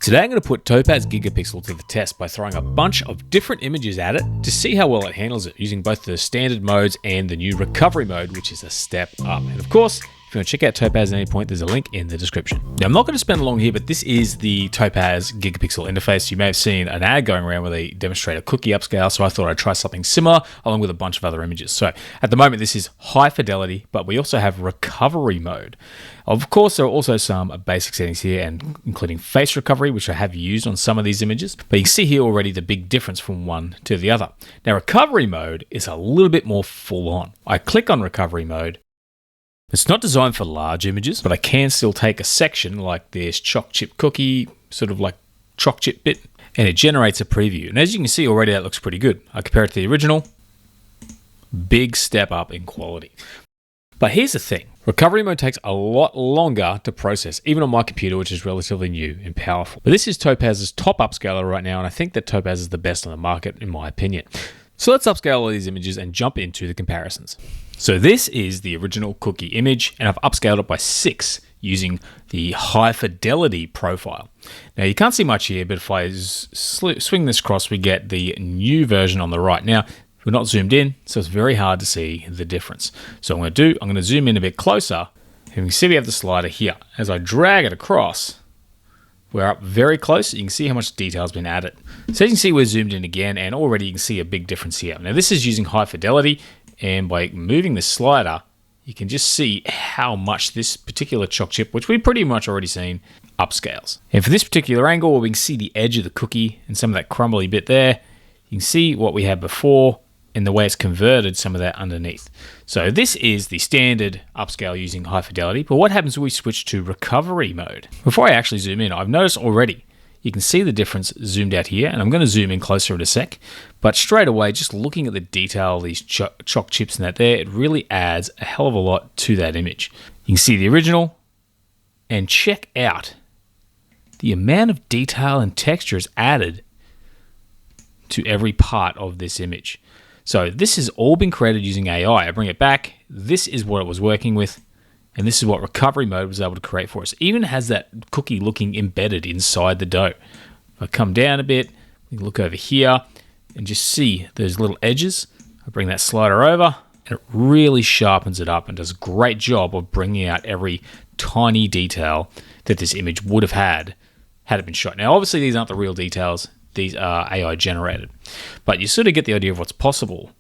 Today I'm going to put Topaz Gigapixel to the test by throwing a bunch of different images at it to see how well it handles it using both the standard modes and the new recovery mode, which is a step up. And of course, if you want to check out Topaz at any point, there's a link in the description. Now, I'm not going to spend long here, but this is the Topaz Gigapixel interface. You may have seen an ad going around where they demonstrate a cookie upscale, so I thought I'd try something similar along with a bunch of other images. So at the moment, this is high fidelity, but we also have recovery mode. Of course, there are also some basic settings here, and including face recovery, which I have used on some of these images. But you can see here already the big difference from one to the other. Now, recovery mode is a little bit more full on. I click on recovery mode. It's not designed for large images, but I can still take a section like this choc chip cookie, sort of like choc chip bit, and it generates a preview. And as you can see already, that looks pretty good. I compare it to the original, big step up in quality. But here's the thing, recovery mode takes a lot longer to process, even on my computer, which is relatively new and powerful. But this is Topaz's top upscaler right now, and I think that Topaz is the best on the market, in my opinion. So let's upscale all these images and jump into the comparisons. So this is the original cookie image, and I've upscaled it by 6 using the high fidelity profile. Now you can't see much here, but if I swing this across, we get the new version on the right. Now, we're not zoomed in, so it's very hard to see the difference. So I'm going to zoom in a bit closer, and you can see we have the slider here. As I drag it across, we're up very close. You can see how much detail has been added. So as you can see, we're zoomed in again, and already you can see a big difference here. Now this is using high fidelity, and by moving the slider, you can just see how much this particular choc chip, which we've pretty much already seen, upscales. And for this particular angle, we can see the edge of the cookie and some of that crumbly bit there. You can see what we had before, and the way it's converted some of that underneath. So this is the standard upscale using high fidelity, but what happens when we switch to recovery mode? Before I actually zoom in, I've noticed already, you can see the difference zoomed out here, and I'm going to zoom in closer in a sec, but straight away, just looking at the detail of these choc chips and that there, it really adds a hell of a lot to that image. You can see the original, and check out the amount of detail and texture is added to every part of this image. So this has all been created using AI. I bring it back. This is what it was working with, and this is what recovery mode was able to create for us. It even has that cookie looking embedded inside the dough. If I come down a bit, we can look over here and just see those little edges. I bring that slider over, and it really sharpens it up and does a great job of bringing out every tiny detail that this image would have had it been shot. Now, obviously, these aren't the real details. These are AI generated, but you sort of get the idea of what's possible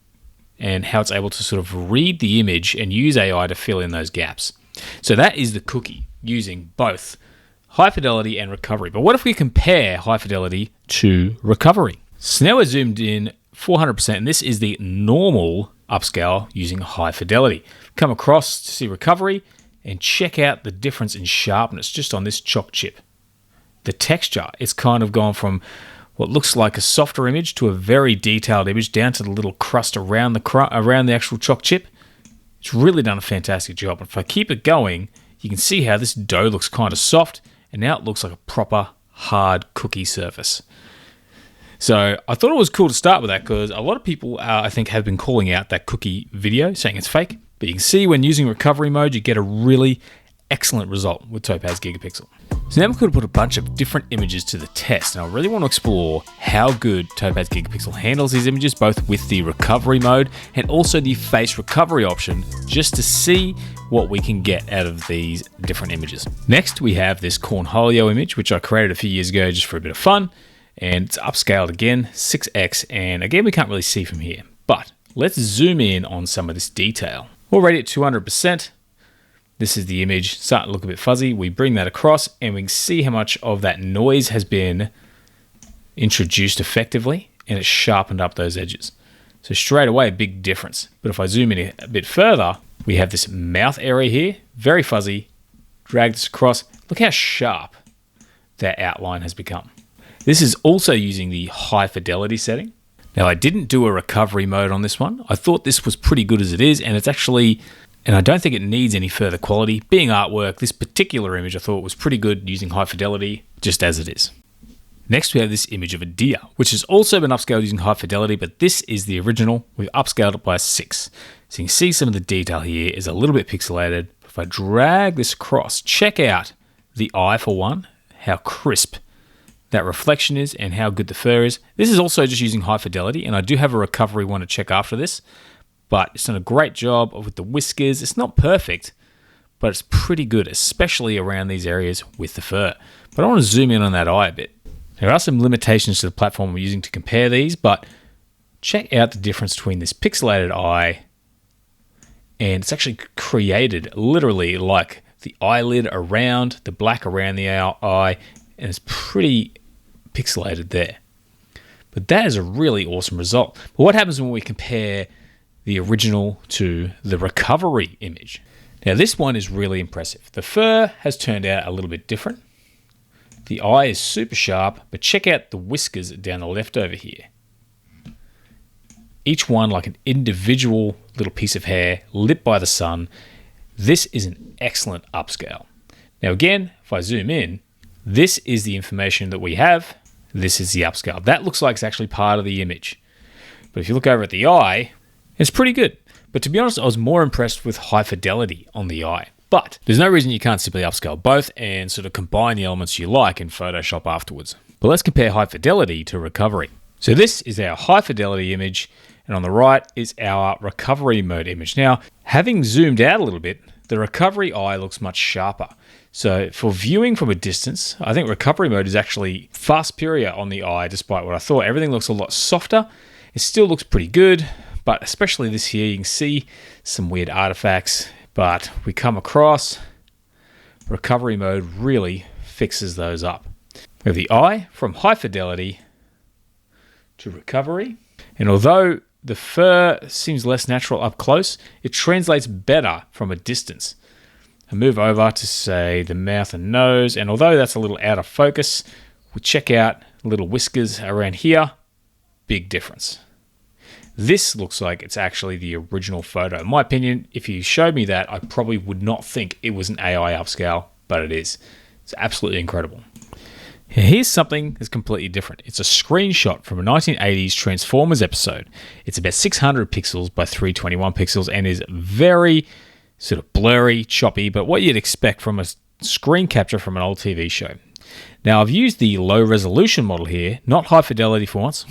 and how it's able to sort of read the image and use AI to fill in those gaps. So that is the cookie using both high fidelity and recovery. But what if we compare high fidelity to recovery? So now we're zoomed in 400%, and this is the normal upscale using high fidelity. Come across to see recovery and check out the difference in sharpness just on this choc chip. The texture, it's kind of gone from what looks like a softer image to a very detailed image down to the little crust around the actual choc chip. It's really done a fantastic job. If I keep it going, you can see how this dough looks kind of soft, and now it looks like a proper hard cookie surface. So I thought it was cool to start with that because a lot of people, I think, have been calling out that cookie video, saying it's fake. But you can see when using recovery mode, you get a really excellent result with Topaz Gigapixel. So now we're going to put a bunch of different images to the test, and I really want to explore how good Topaz Gigapixel handles these images, both with the recovery mode and also the face recovery option, just to see what we can get out of these different images. Next, we have this Cornholio image, which I created a few years ago just for a bit of fun, and it's upscaled again, 6x, and again, we can't really see from here, but let's zoom in on some of this detail. Already at 200%, this is the image, starting to look a bit fuzzy. We bring that across and we can see how much of that noise has been introduced effectively, and it's sharpened up those edges. So straight away, a big difference. But if I zoom in a bit further, we have this mouth area here, very fuzzy. Drag this across. Look how sharp that outline has become. This is also using the high fidelity setting. Now, I didn't do a recovery mode on this one. I thought this was pretty good as it is, and it's actually, and I don't think it needs any further quality. Being artwork, this particular image I thought was pretty good using high fidelity, just as it is. Next, we have this image of a deer, which has also been upscaled using high fidelity, but this is the original. We've upscaled it by 6. So you can see some of the detail here is a little bit pixelated. If I drag this across, check out the eye for one, how crisp that reflection is and how good the fur is. This is also just using high fidelity, and I do have a recovery one to check after this, but it's done a great job with the whiskers. It's not perfect, but it's pretty good, especially around these areas with the fur. But I want to zoom in on that eye a bit. There are some limitations to the platform we're using to compare these, but check out the difference between this pixelated eye, and it's actually created literally like the eyelid around, the black around the eye, and it's pretty pixelated there. But that is a really awesome result. But what happens when we compare the original to the recovery image? Now this one is really impressive. The fur has turned out a little bit different. The eye is super sharp, but check out the whiskers down the left over here. Each one like an individual little piece of hair lit by the sun. This is an excellent upscale. Now again, if I zoom in, this is the information that we have. This is the upscale. That looks like it's actually part of the image. But if you look over at the eye, it's pretty good. But to be honest, I was more impressed with high fidelity on the eye. But there's no reason you can't simply upscale both and sort of combine the elements you like in Photoshop afterwards. But let's compare high fidelity to recovery. So this is our high fidelity image, and on the right is our recovery mode image. Now, having zoomed out a little bit, the recovery eye looks much sharper. So for viewing from a distance, I think recovery mode is actually far superior on the eye, despite what I thought. Everything looks a lot softer. It still looks pretty good, but especially this here, you can see some weird artifacts, but we come across recovery mode really fixes those up. We have the eye from high fidelity to recovery. And although the fur seems less natural up close, it translates better from a distance. I move over to say the mouth and nose, and although that's a little out of focus, we check out little whiskers around here. Big difference. This looks like it's actually the original photo. In my opinion, if you showed me that, I probably would not think it was an AI upscale, but it is. It's absolutely incredible. Here's something that's completely different. It's a screenshot from a 1980s Transformers episode. It's about 600 pixels by 321 pixels and is very sort of blurry, choppy, but what you'd expect from a screen capture from an old TV show. Now, I've used the low resolution model here, not high fidelity for once,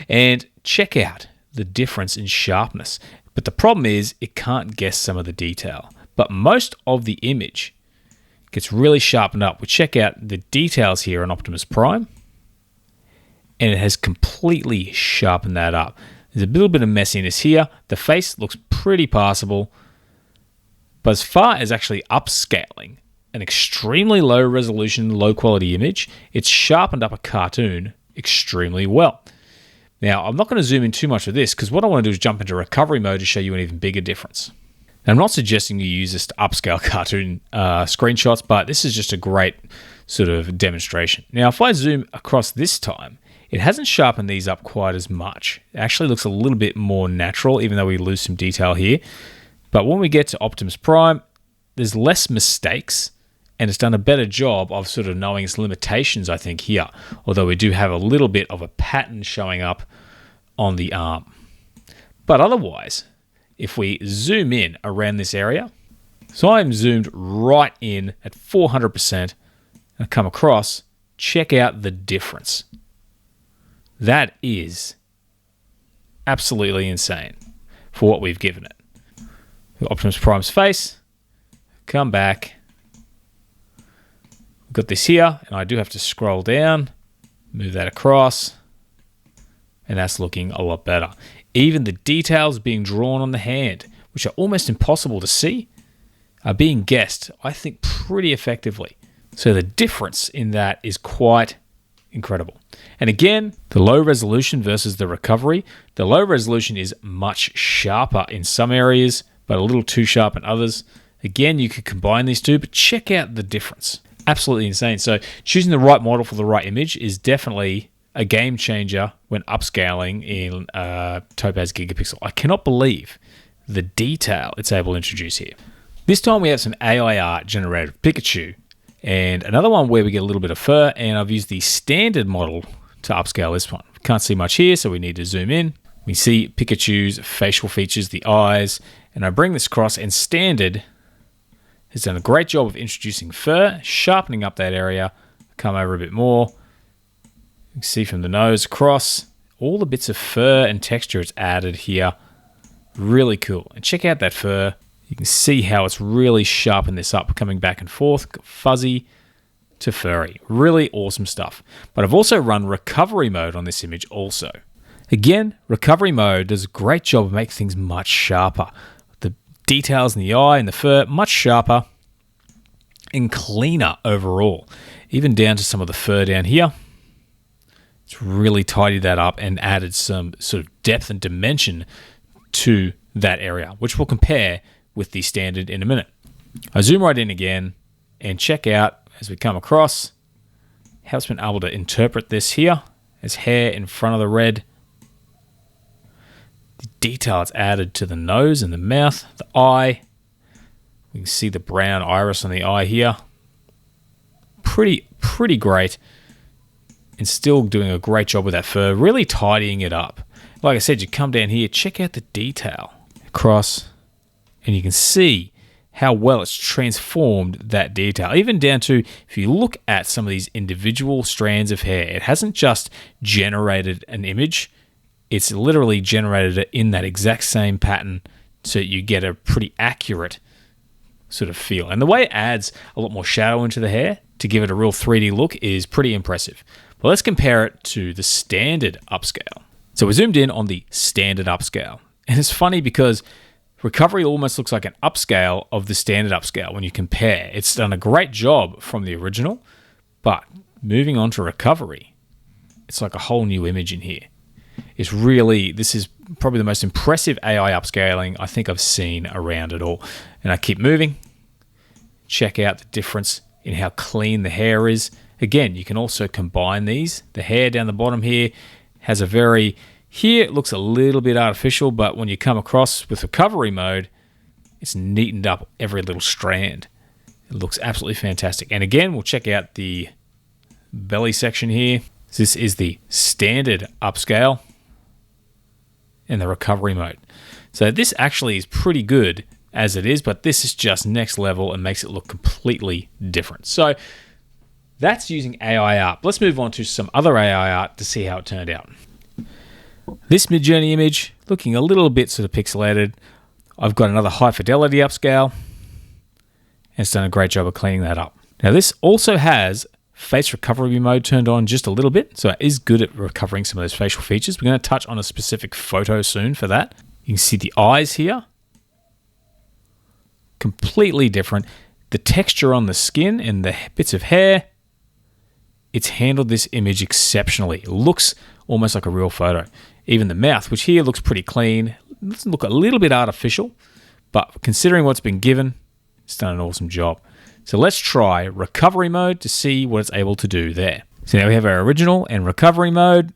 and check out the difference in sharpness. But the problem is it can't guess some of the detail. But most of the image gets really sharpened up. We check out the details here on Optimus Prime, and it has completely sharpened that up. There's a little bit of messiness here. The face looks pretty passable, but as far as actually upscaling an extremely low resolution, low quality image, it's sharpened up a cartoon extremely well. Now, I'm not going to zoom in too much with this because what I want to do is jump into recovery mode to show you an even bigger difference. Now, I'm not suggesting you use this to upscale cartoon screenshots, but this is just a great sort of demonstration. Now, if I zoom across this time, it hasn't sharpened these up quite as much. It actually looks a little bit more natural, even though we lose some detail here. But when we get to Optimus Prime, there's less mistakes, and it's done a better job of sort of knowing its limitations, I think, here. Although we do have a little bit of a pattern showing up on the arm. But otherwise, if we zoom in around this area, so I'm zoomed right in at 400% and come across, check out the difference. That is absolutely insane for what we've given it. Optimus Prime's face, come back. We've got this here, and I do have to scroll down, move that across, and that's looking a lot better. Even the details being drawn on the hand, which are almost impossible to see, are being guessed, I think, pretty effectively. So the difference in that is quite incredible. And again, the low resolution versus the recovery. The low resolution is much sharper in some areas, but a little too sharp in others. Again, you could combine these two, but check out the difference. Absolutely insane. So choosing the right model for the right image is definitely a game changer when upscaling in Topaz Gigapixel. I cannot believe the detail it's able to introduce here. This time we have some AI art generated with Pikachu, and another one where we get a little bit of fur, and I've used the standard model to upscale this one. Can't see much here, so we need to zoom in. We see Pikachu's facial features, the eyes, and I bring this across, and standard has done a great job of introducing fur, sharpening up that area, come over a bit more, You can see from the nose across, all the bits of fur and texture it's added here. Really cool. And check out that fur. You can see how it's really sharpened this up, coming back and forth, fuzzy to furry. Really awesome stuff. But I've also run recovery mode on this image also. Again, recovery mode does a great job of making things much sharper. The details in the eye and the fur, much sharper and cleaner overall. Even down to some of the fur down here. It's really tidied that up and added some sort of depth and dimension to that area, which we'll compare with the standard in a minute. I zoom right in again and check out as we come across how it's been able to interpret this here as hair in front of the red. The detail it's added to the nose and the mouth, the eye. We can see the brown iris on the eye here. Pretty great. And still doing a great job with that fur, really tidying it up. Like I said, you come down here, check out the detail across, and you can see how well it's transformed that detail. Even down to, if you look at some of these individual strands of hair, it hasn't just generated an image, it's literally generated it in that exact same pattern so you get a pretty accurate sort of feel. And the way it adds a lot more shadow into the hair to give it a real 3D look is pretty impressive. But let's compare it to the standard upscale. So we're zoomed in on the standard upscale. And it's funny because recovery almost looks like an upscale of the standard upscale when you compare. It's done a great job from the original, but moving on to recovery, it's like a whole new image in here. This is probably the most impressive AI upscaling I think I've seen around at all. And I keep moving. Check out the difference in how clean the hair is. Again, you can also combine these. The hair down the bottom here has here it looks a little bit artificial, but when you come across with recovery mode, it's neatened up every little strand. It looks absolutely fantastic. And again, we'll check out the belly section here. This is the standard upscale and the recovery mode. So this actually is pretty good as it is, but this is just next level and makes it look completely different. So that's using AI art. Let's move on to some other AI art to see how it turned out. This Midjourney image, looking a little bit sort of pixelated. I've got another high fidelity upscale, and it's done a great job of cleaning that up. Now this also has face recovery mode turned on just a little bit, so it is good at recovering some of those facial features. We're going to touch on a specific photo soon for that. You can see the eyes here. Completely different. The texture on the skin and the bits of hair, it's handled this image exceptionally. It looks almost like a real photo. Even the mouth, which here looks pretty clean, it doesn't look a little bit artificial, but considering what's been given, it's done an awesome job. So let's try recovery mode to see what it's able to do there. So now we have our original and recovery mode.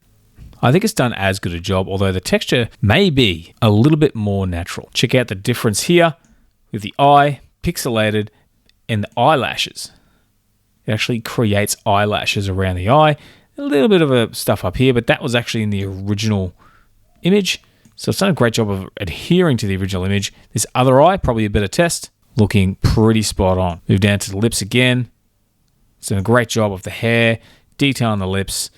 I think it's done as good a job, although the texture may be a little bit more natural. Check out the difference here with the eye, pixelated, and the eyelashes. It actually creates eyelashes around the eye. A little bit of a stuff up here, but that was actually in the original image. So it's done a great job of adhering to the original image. This other eye, probably a better test, looking pretty spot on. Move down to the lips again. It's done a great job of the hair, detail on the lips.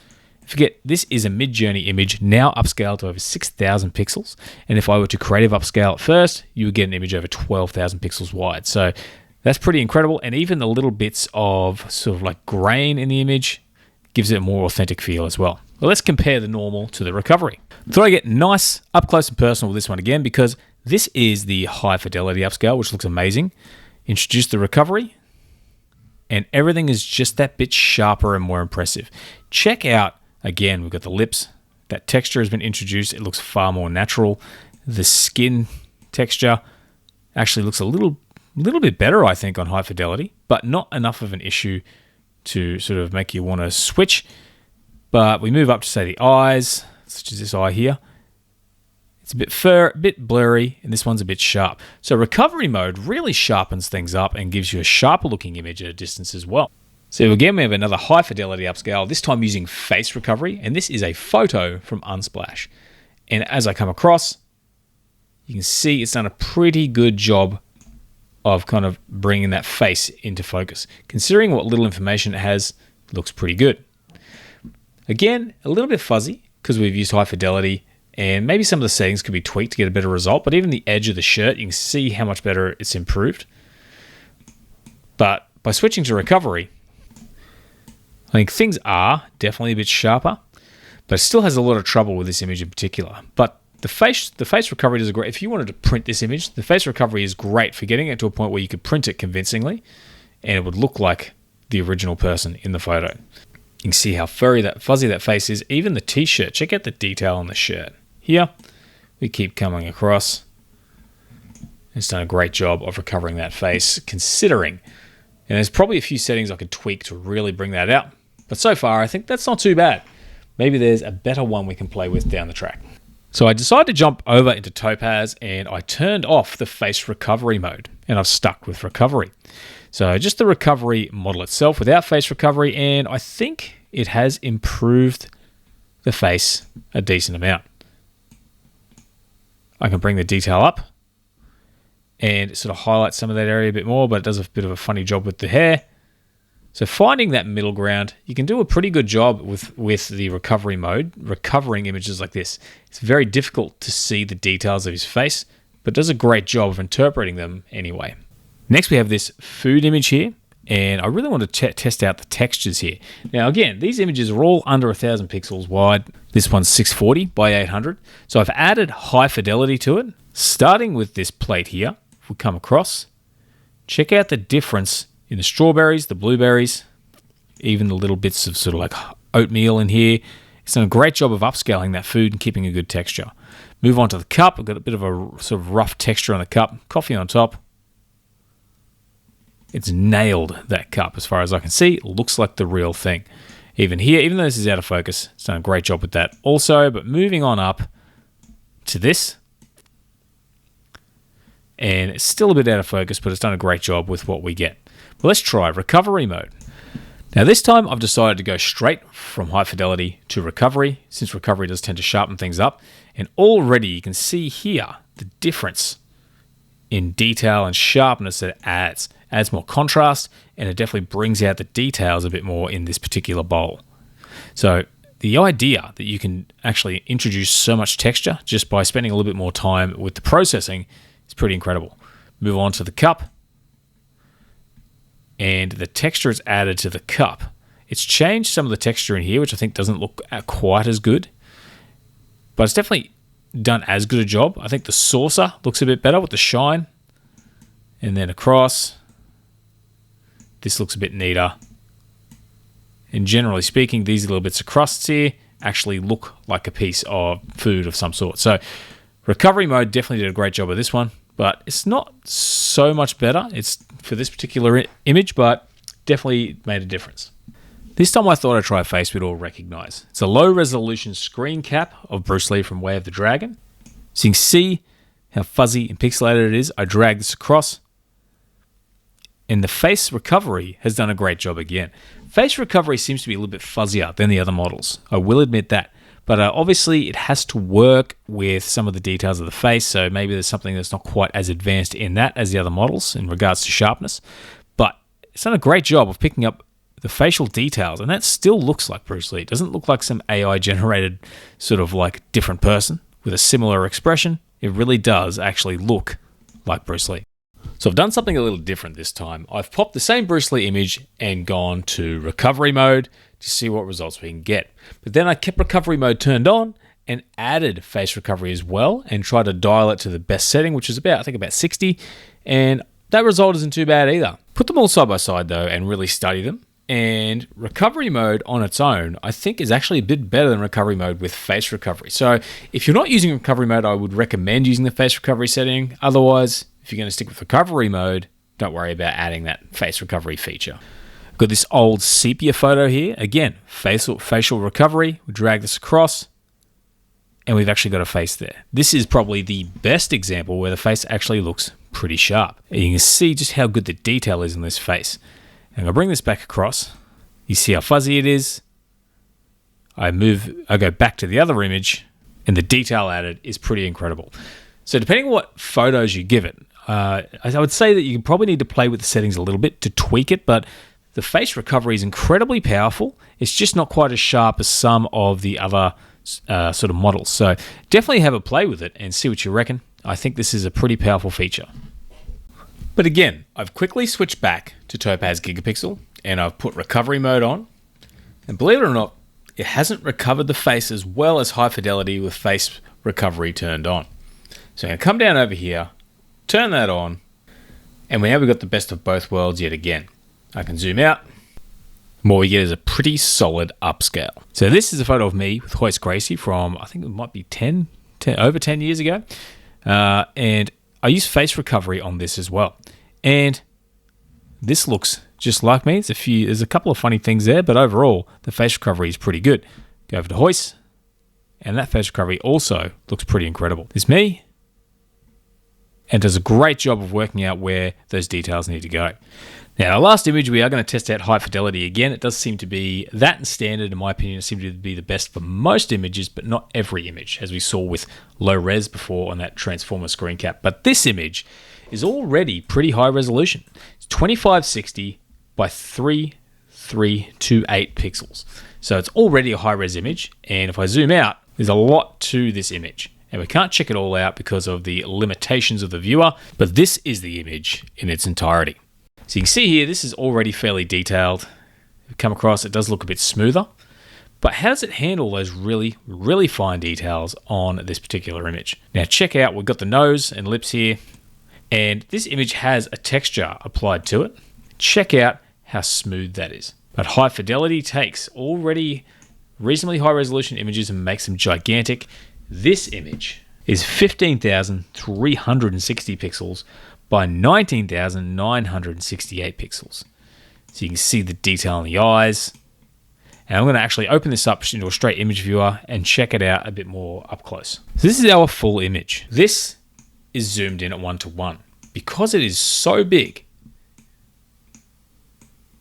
Forget, this is a Midjourney image, now upscaled to over 6,000 pixels. And if I were to creative upscale it first, you would get an image over 12,000 pixels wide. So that's pretty incredible. And even the little bits of sort of like grain in the image gives it a more authentic feel as well. Well, let's compare the normal to the recovery. Thought I'd get nice, up close and personal with this one again, because this is the high fidelity upscale, which looks amazing. Introduce the recovery, and everything is just that bit sharper and more impressive. Check out, again, we've got the lips. That texture has been introduced. It looks far more natural. The skin texture actually looks a little bit better, I think, on high fidelity, but not enough of an issue to sort of make you want to switch. But we move up to, say, the eyes, such as this eye here. It's a bit blurry, and this one's a bit sharp. So recovery mode really sharpens things up and gives you a sharper looking image at a distance as well. So again, we have another high fidelity upscale, this time using face recovery, and this is a photo from Unsplash. And as I come across, you can see it's done a pretty good job of kind of bringing that face into focus. Considering what little information it has, it looks pretty good. Again, a little bit fuzzy because we've used high fidelity, and maybe some of the settings could be tweaked to get a better result, but even the edge of the shirt, you can see how much better it's improved. But by switching to recovery, I think things are definitely a bit sharper, but it still has a lot of trouble with this image in particular. But the face recovery does a great, if you wanted to print this image, the face recovery is great for getting it to a point where you could print it convincingly and it would look like the original person in the photo. You can see how fuzzy that face is. Even the t-shirt, check out the detail on the shirt. Here, we keep coming across. It's done a great job of recovering that face, considering, and there's probably a few settings I could tweak to really bring that out. But so far, I think that's not too bad. Maybe there's a better one we can play with down the track. So I decided to jump over into Topaz and I turned off the face recovery mode and I've stuck with recovery. So just the recovery model itself without face recovery, and I think it has improved the face a decent amount. I can bring the detail up and sort of highlight some of that area a bit more, but it does a bit of a funny job with the hair. So finding that middle ground, you can do a pretty good job with the recovery mode, recovering images like this. It's very difficult to see the details of his face, but does a great job of interpreting them anyway. Next, we have this food image here, and I really want to test out the textures here. Now, again, these images are all under 1,000 pixels wide. This one's 640 by 800. So I've added high fidelity to it. Starting with this plate here, if we come across, check out the difference in the strawberries, the blueberries, even the little bits of sort of like oatmeal in here. It's done a great job of upscaling that food and keeping a good texture. Move on to the cup. I've got a bit of a sort of rough texture on the cup. Coffee on top. It's nailed that cup as far as I can see. It looks like the real thing. Even here, even though this is out of focus, it's done a great job with that also. But moving on up to this, and it's still a bit out of focus, but it's done a great job with what we get. Well, let's try recovery mode. Now this time I've decided to go straight from high fidelity to recovery, since recovery does tend to sharpen things up. And already you can see here the difference in detail and sharpness that it adds more contrast, and it definitely brings out the details a bit more in this particular bowl. So the idea that you can actually introduce so much texture just by spending a little bit more time with the processing is pretty incredible. Move on to the cup, and the texture is added to the cup. It's changed some of the texture in here, which I think doesn't look quite as good, but it's definitely done as good a job. I think the saucer looks a bit better with the shine, and then across, this looks a bit neater. And generally speaking, these little bits of crusts here actually look like a piece of food of some sort. So recovery mode definitely did a great job of this one, but it's not so much better. It's for this particular image, but definitely made a difference. This time I thought I'd try a face we'd all recognize. It's a low resolution screen cap of Bruce Lee from Way of the Dragon. So you can see how fuzzy and pixelated it is. I drag this across, and the face recovery has done a great job again. Face recovery seems to be a little bit fuzzier than the other models. I will admit that. But obviously it has to work with some of the details of the face, so maybe there's something that's not quite as advanced in that as the other models in regards to sharpness. But it's done a great job of picking up the facial details, and that still looks like Bruce Lee. It doesn't look like some AI-generated sort of like different person with a similar expression. It really does actually look like Bruce Lee. So I've done something a little different this time. I've popped the same Bruce Lee image and gone to recovery mode to see what results we can get. But then I kept recovery mode turned on and added face recovery as well and tried to dial it to the best setting, which is about 60. And that result isn't too bad either. Put them all side by side though and really study them. And recovery mode on its own, I think, is actually a bit better than recovery mode with face recovery. So if you're not using recovery mode, I would recommend using the face recovery setting. Otherwise, if you're going to stick with recovery mode, don't worry about adding that face recovery feature. Got this old sepia photo here. Again, facial recovery. We drag this across, and we've actually got a face there. This is probably the best example where the face actually looks pretty sharp. And you can see just how good the detail is in this face. And I'll bring this back across. You see how fuzzy it is. I go back to the other image, and the detail added is pretty incredible. So depending on what photos you give it, I would say that you probably need to play with the settings a little bit to tweak it, but the face recovery is incredibly powerful. It's just not quite as sharp as some of the other sort of models. So definitely have a play with it and see what you reckon. I think this is a pretty powerful feature. But again, I've quickly switched back to Topaz Gigapixel and I've put recovery mode on. And believe it or not, it hasn't recovered the face as well as high fidelity with face recovery turned on. So I'm going to come down over here, turn that on, and now we've got the best of both worlds yet again. I can zoom out. What we get is a pretty solid upscale. So this is a photo of me with Royce Gracie from, I think it might be over 10 years ago. And I use face recovery on this as well. And this looks just like me. There's a couple of funny things there, but overall, the face recovery is pretty good. Go over to Royce, and that face recovery also looks pretty incredible. It's me, and does a great job of working out where those details need to go. Now, our last image, we are going to test out high fidelity again. It does seem to be that and standard, in my opinion, it seems to be the best for most images, but not every image, as we saw with low res before on that Transformer screen cap. But this image is already pretty high resolution. It's 2560 by 3328 pixels. So it's already a high res image. And if I zoom out, there's a lot to this image. And we can't check it all out because of the limitations of the viewer, but this is the image in its entirety. So you can see here, this is already fairly detailed. If you come across, it does look a bit smoother, but how does it handle those really, really fine details on this particular image? Now check out, we've got the nose and lips here, and this image has a texture applied to it. Check out how smooth that is. But high fidelity takes already reasonably high resolution images and makes them gigantic. This image is 15,360 pixels by 19,968 pixels. So you can see the detail in the eyes. And I'm going to actually open this up into a straight image viewer and check it out a bit more up close. So this is our full image. This is zoomed in at 1:1. Because it is so big,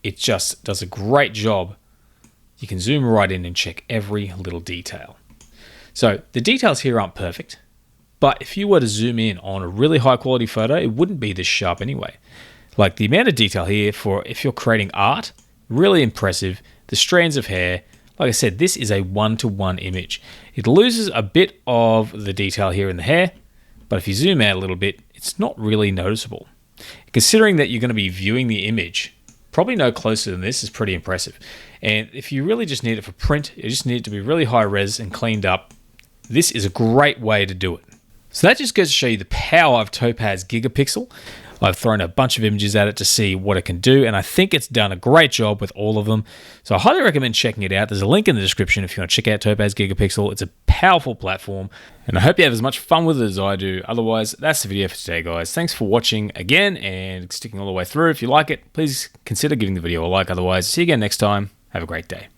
it just does a great job. You can zoom right in and check every little detail. So the details here aren't perfect, but if you were to zoom in on a really high quality photo, it wouldn't be this sharp anyway. Like the amount of detail here for if you're creating art, really impressive. The strands of hair, like I said, this is a 1:1 image. It loses a bit of the detail here in the hair, but if you zoom out a little bit, it's not really noticeable. Considering that you're going to be viewing the image, probably no closer than this is pretty impressive. And if you really just need it for print, you just need it to be really high res and cleaned up, this is a great way to do it. So that just goes to show you the power of Topaz Gigapixel. I've thrown a bunch of images at it to see what it can do, and I think it's done a great job with all of them. So I highly recommend checking it out. There's a link in the description if you want to check out Topaz Gigapixel. It's a powerful platform, and I hope you have as much fun with it as I do. Otherwise, that's the video for today, guys. Thanks for watching again and sticking all the way through. If you like it, please consider giving the video a like. Otherwise, see you again next time. Have a great day.